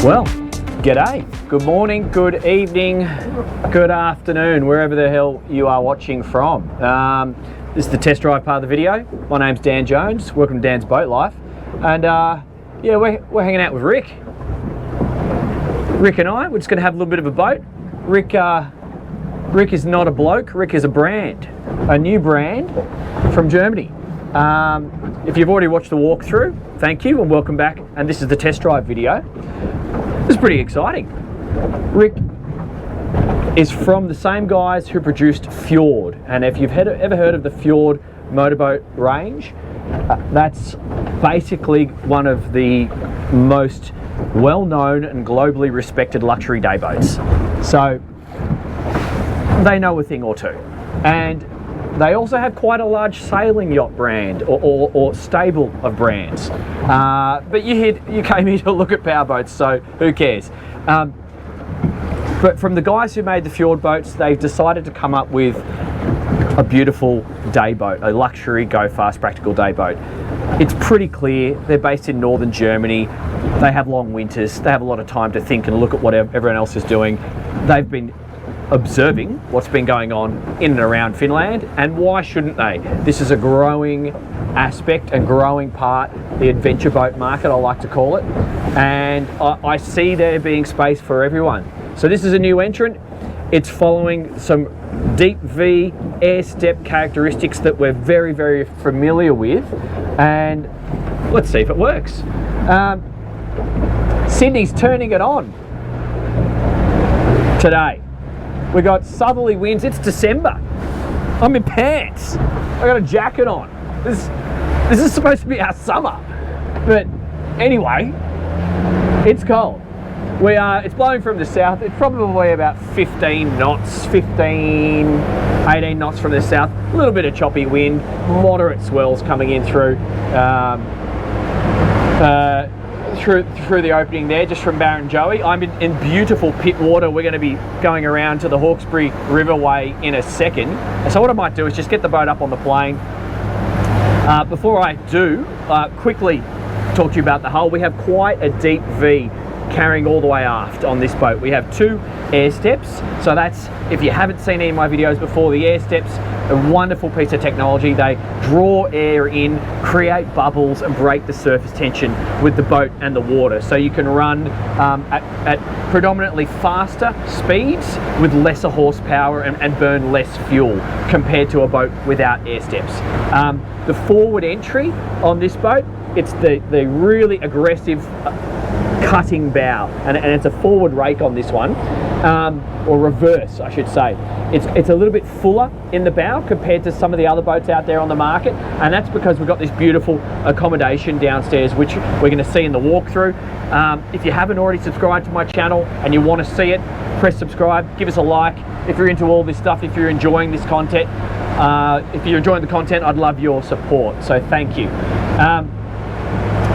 Well, g'day, good morning, good evening, good afternoon, wherever the hell you are watching from. This is the test drive part of the video. My name's Dan Jones, welcome to Dan's Boat Life. And yeah, we're hanging out with Ryck. Ryck and I, we're just gonna have a little bit of a boat. Ryck is not a bloke, Ryck is a brand, a new brand from Germany. If you've already watched the walkthrough, thank you and welcome back. And this is the test drive video. This is pretty exciting. Ryck is from the same guys who produced Fjord, and if you've ever heard of the Fjord motorboat range, that's basically one of the most well-known and globally respected luxury day boats. So they know a thing or two, and they also have quite a large sailing yacht brand or stable of brands. But you came here to look at powerboats, so who cares? But from the guys who made the Fjord boats, they've decided to come up with a beautiful day boat, a luxury, go fast, practical day boat. It's pretty clear they're based in northern Germany. They have long winters. They have a lot of time to think and look at what everyone else is doing. They've been observing what's been going on in and around Finland, and why shouldn't they? This is a growing aspect and growing part, the adventure boat market, I like to call it, and I see there being space for everyone. So this is a new entrant. It's following some deep V air step characteristics that we're very, very familiar with, and let's see if it works. Sydney's turning it on today. We got southerly winds. It's December. I'm in pants. I got a jacket on. This is supposed to be our summer, but anyway, it's cold. It's blowing from the south. It's probably about 15 knots, 18 knots from the south. A little bit of choppy wind, moderate swells coming in through the opening there, just from Barrenjoey. I'm in beautiful pit water. We're going to be going around to the Hawkesbury Riverway in a second. And so what I might do is just get the boat up on the plane. Before I do, quickly talk to you about the hull. We have quite a deep V carrying all the way aft on this boat. We have 2 air steps. So that's, if you haven't seen any of my videos before, the air steps, a wonderful piece of technology. They draw air in, create bubbles, and break the surface tension with the boat and the water. So you can run at predominantly faster speeds with lesser horsepower and burn less fuel compared to a boat without air steps. The forward entry on this boat, it's the really aggressive cutting bow, and it's a forward rake on this one, or reverse I should say. It's a little bit fuller in the bow compared to some of the other boats out there on the market, and that's because we've got this beautiful accommodation downstairs, which we're going to see in the walkthrough. If you haven't already subscribed to my channel and you want to see it, press subscribe, give us a like if you're into all this stuff, if you're enjoying this content. If you're enjoying the content, I'd love your support, so thank you.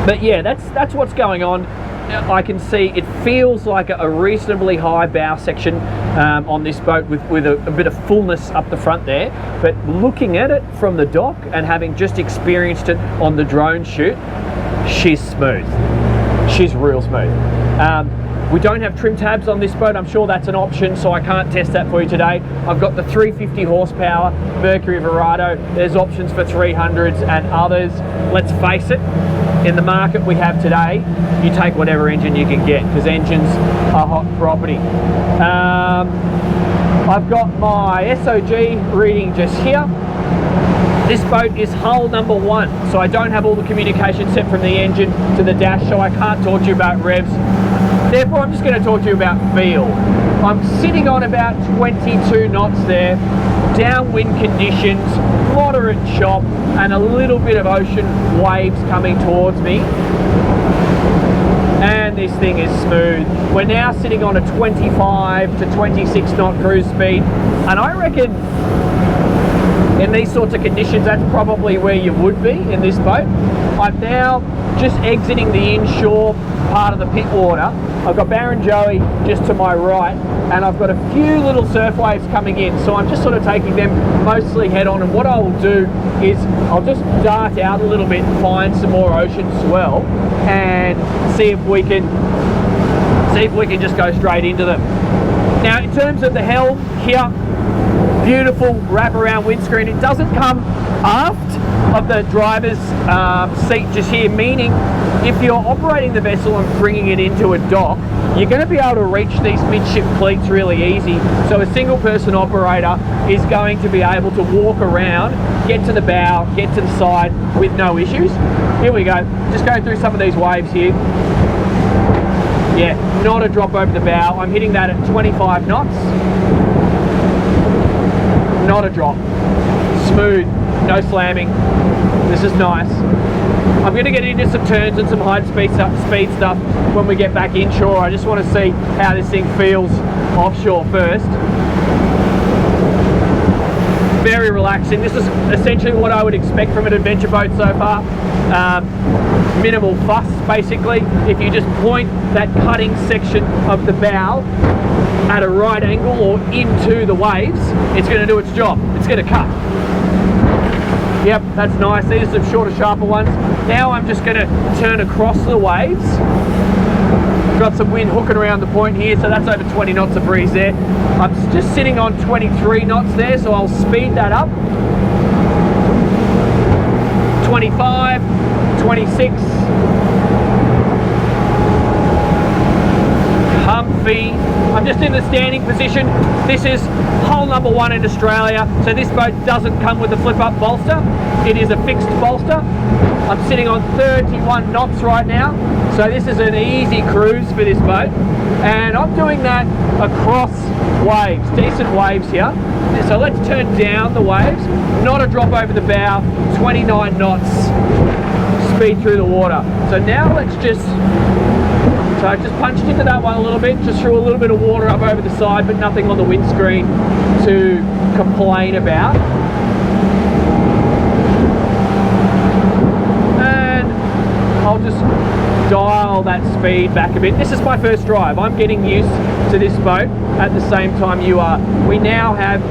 But yeah, that's what's going on. I can see it feels like a reasonably high bow section on this boat with a bit of fullness up the front there, but looking at it from the dock and having just experienced it on the drone shoot, she's smooth. She's real smooth. We don't have trim tabs on this boat. I'm sure that's an option, so I can't test that for you today. I've got the 350 horsepower Mercury Verado. There's options for 300s and others. Let's face it, in the market we have today, you take whatever engine you can get, because engines are hot property. I've got my SOG reading just here. This boat is hull number 1, so I don't have all the communication set from the engine to the dash, so I can't talk to you about revs. Therefore, I'm just going to talk to you about feel. I'm sitting on about 22 knots there, downwind conditions, moderate chop, and a little bit of ocean waves coming towards me. And this thing is smooth. We're now sitting on a 25 to 26 knot cruise speed, and I reckon in these sorts of conditions, that's probably where you would be in this boat. I'm now just exiting the inshore part of the pit water. I've got Barrenjoey just to my right, and I've got a few little surf waves coming in, so I'm just sort of taking them mostly head on, and what I will do is I'll just dart out a little bit and find some more ocean swell and see if we can see if we can just go straight into them. Now, in terms of the helm here, beautiful wraparound windscreen. It doesn't come aft of the driver's seat just here, meaning if you're operating the vessel and bringing it into a dock, you're going to be able to reach these midship cleats really easy. So a single person operator is going to be able to walk around, get to the bow, get to the side with no issues. Here we go, just going through some of these waves here. Yeah, not a drop over the bow. I'm hitting that at 25 knots. Not a drop. Smooth, no slamming. This is nice. I'm going to get into some turns and some high speed stuff when we get back inshore. I just want to see how this thing feels offshore first. Very relaxing. This is essentially what I would expect from an adventure boat so far. Minimal fuss, basically. If you just point that cutting section of the bow at a right angle or into the waves, it's going to do its job. It's going to cut. Yep, that's nice. These are some shorter, sharper ones. Now I'm just going to turn across the waves. Got some wind hooking around the point here, so that's over 20 knots of breeze there. I'm just sitting on 23 knots there, so I'll speed that up. 25, 26. Comfy. I'm just in the standing position. This is hull number 1 in Australia, so this boat doesn't come with a flip-up bolster. It is a fixed bolster. I'm sitting on 31 knots right now, so this is an easy cruise for this boat. And I'm doing that across waves, decent waves here. So let's turn down the waves. Not a drop over the bow, 29 knots, speed through the water. So now let's just, so I just punched into that one a little bit, just threw a little bit of water up over the side, but nothing on the windscreen to complain about. And I'll just dial that speed back a bit. This is my first drive. I'm getting used to this boat at the same time you are. We now have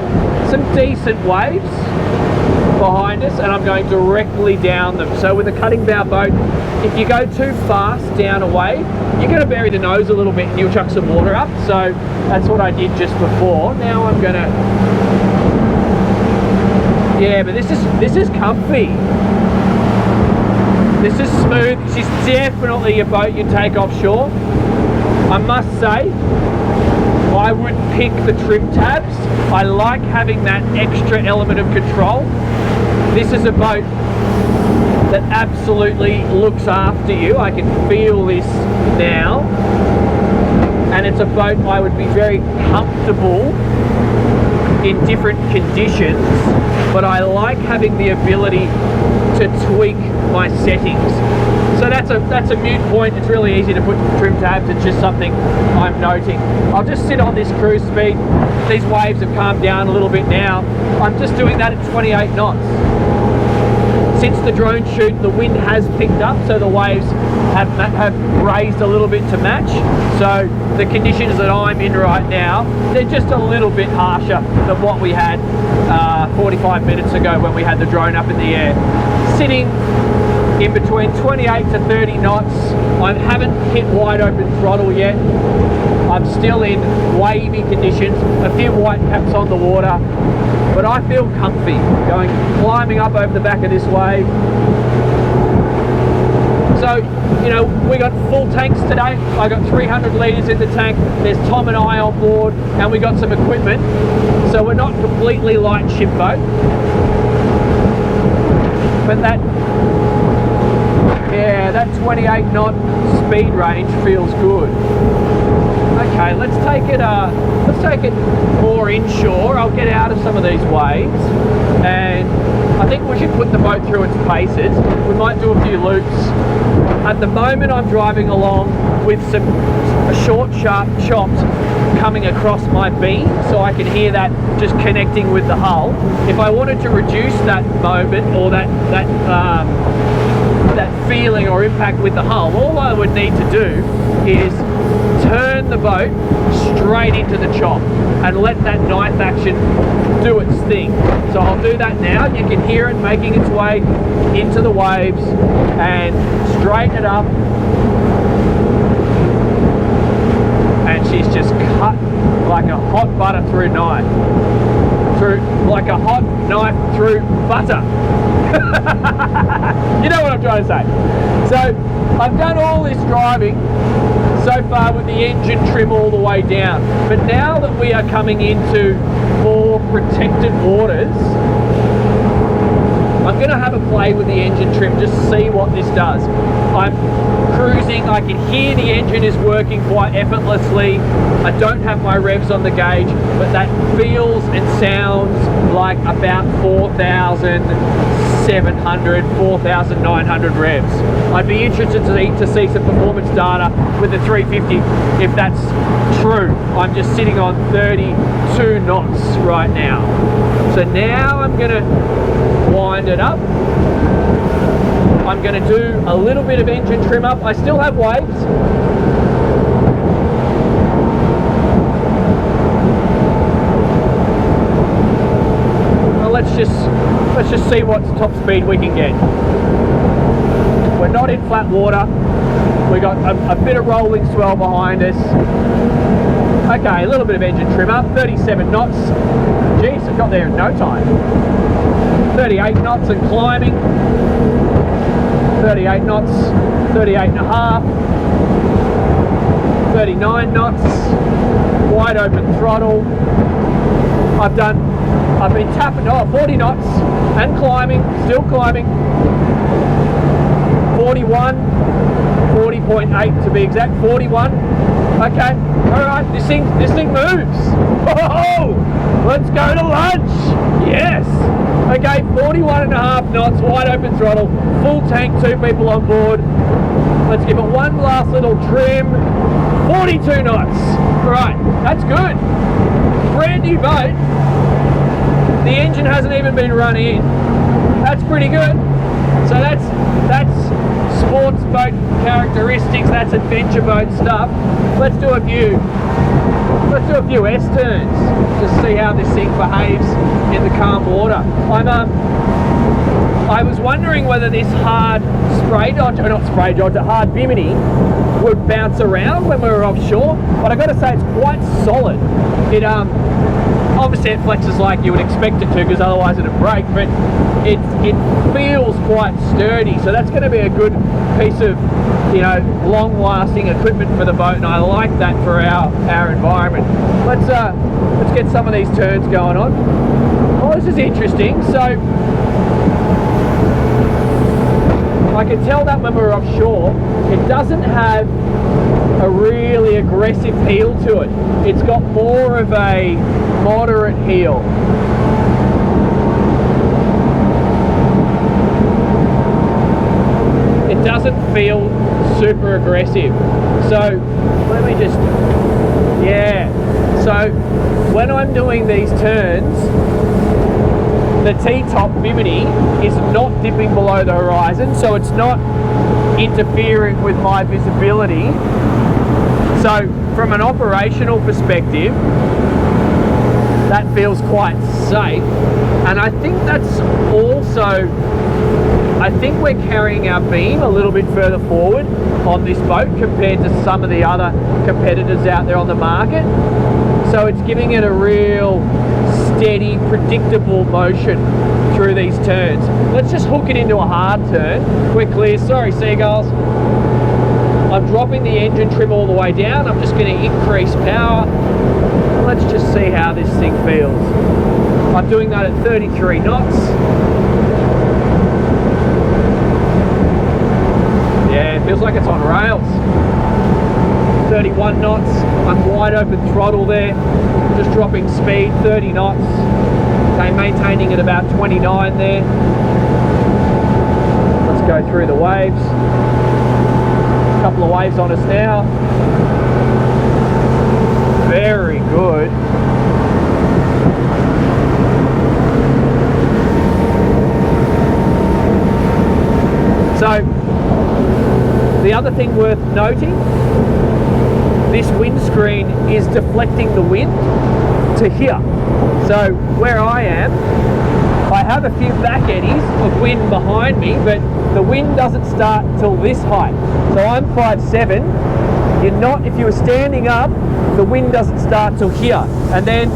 some decent waves behind us and I'm going directly down them. So with a cutting bow boat, if you go too fast down a wave, you're going to bury the nose a little bit and you'll chuck some water up. So that's what I did just before. Now I'm going to, yeah, but this is comfy. This is smooth. She's definitely a boat you take offshore. I must say, I would pick the trim tabs. I like having that extra element of control. This is a boat that absolutely looks after you. I can feel this now. And it's a boat I would be very comfortable in different conditions, but I like having the ability to tweak my settings. So that's a moot point. It's really easy to put trim tabs. It's just something I'm noting. I'll just sit on this cruise speed. These waves have calmed down a little bit now. I'm just doing that at 28 knots. Since the drone shoot, the wind has picked up, so the waves have raised a little bit to match. So the conditions that I'm in right now, they're just a little bit harsher than what we had 45 minutes ago when we had the drone up in the air. Sitting in between 28 to 30 knots. I haven't hit wide open throttle yet. I'm still in wavy conditions, a few white caps on the water, but I feel comfy climbing up over the back of this wave. So, you know, we got full tanks today. I got 300 litres in the tank. There's Tom and I on board, and we got some equipment. So we're not completely light ship boat. But that 28 knot speed range feels good. Okay, let's take it more inshore. I'll get out of some of these waves, and I think we should put the boat through its paces. We might do a few loops. At the moment, I'm driving along with some short, sharp chops coming across my beam, so I can hear that just connecting with the hull. If I wanted to reduce that moment or that feeling or impact with the hull, all I would need to do is turn the boat straight into the chop and let that knife action do its thing. So I'll do that now. You can hear it making its way into the waves and straighten it up. she's just cut like a hot butter through knife. Like a hot knife through butter. You know what I'm trying to say. So I've done all this driving so far with the engine trim all the way down, but now that we are coming into more protected waters, I'm going to have a play with the engine trim, just see what this does. I'm cruising, I can hear the engine is working quite effortlessly. I don't have my revs on the gauge, but that feels and sounds like about 4,700, 4,900 revs. I'd be interested to see some performance data with the 350 if that's true. I'm just sitting on 32 knots right now. So now I'm going to wind it up. I'm going to do a little bit of engine trim up. I still have waves. Well, let's just see what top speed we can get. We're not in flat water. We got a bit of rolling swell behind us. Okay, a little bit of engine trim up. 37 knots. Geez, I got there in no time. 38 knots and climbing. 38 knots, 38 and a half, 39 knots, wide open throttle. I've been tapping, 40 knots and climbing, still climbing. 41, 40.8 to be exact, 41. Okay, all right, this thing moves. Oh, let's go to lunch. Yes. Okay, 41 and a half knots, wide open throttle, full tank, 2 people on board. Let's give it one last little trim. 42 knots. All right, that's good. Brand new boat. The engine hasn't even been run in. That's pretty good. So that's sports boat characteristics. That's adventure boat stuff. Let's do a few S-turns to see how this thing behaves in the calm water. I was wondering whether this hard hard bimini would bounce around when we were offshore, but I got to say it's quite solid. It obviously it flexes like you would expect it to, because otherwise it'd break, but it feels quite sturdy, so that's going to be a good piece of, you know, long-lasting equipment for the boat, and I like that for our environment. Let's get some of these turns going on. Oh, this is interesting. So I can tell that when we're offshore, it doesn't have a really aggressive heel to it. It's got more of a moderate heel. It doesn't feel super aggressive. So let me just, yeah. So when I'm doing these turns, the T-top bimini is not dipping below the horizon, so it's not interfering with my visibility. So from an operational perspective, that feels quite safe. And I think that's also, I think we're carrying our beam a little bit further forward on this boat compared to some of the other competitors out there on the market. So it's giving it a real steady, predictable motion through these turns. Let's just hook it into a hard turn. We're clear. Sorry, seagulls. I'm dropping the engine trim all the way down. I'm just going to increase power. Let's just see how this thing feels. I'm doing that at 33 knots. Yeah, it feels like it's on rails. 31 knots. I'm wide open throttle there. Just dropping speed, 30 knots. Okay, maintaining at about 29 there. Let's go through the waves. A couple of waves on us now. Very good. So, the other thing worth noting, this windscreen is deflecting the wind to here. So where I am, I have a few back eddies of wind behind me, but the wind doesn't start till this height. So I'm 5'7". You're not, if you were standing up, the wind doesn't start till here, and then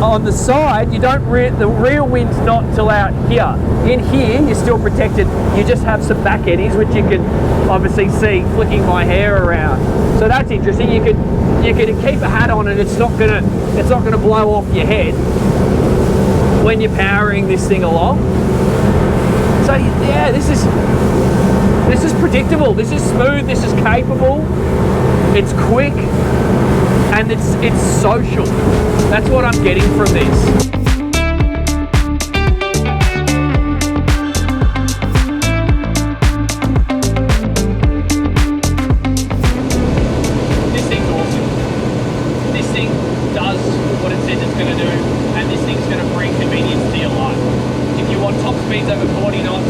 on the side you don't the real wind's not till out here. In here you're still protected, you just have some back eddies which you can obviously see flicking my hair around. So that's interesting. You can keep a hat on and it's not gonna blow off your head when you're powering this thing along. So yeah, this is predictable, this is smooth, this is capable, it's quick, and it's social. That's what I'm getting from this. This thing's awesome. This thing does what it says it's going to do, and this thing's going to bring convenience to your life. If you want top speeds over 40 knots,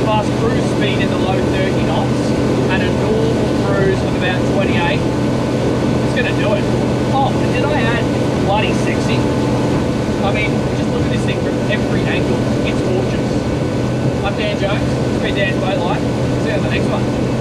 fast cruise speed in the low 30 knots, and a normal cruise of about 28, it's going to do it. Oh, and did I add bloody sexy? I mean, just look at this thing from every angle. It's gorgeous. I'm Dan Jones. It's been Dan's Boat Life. See you on the next one.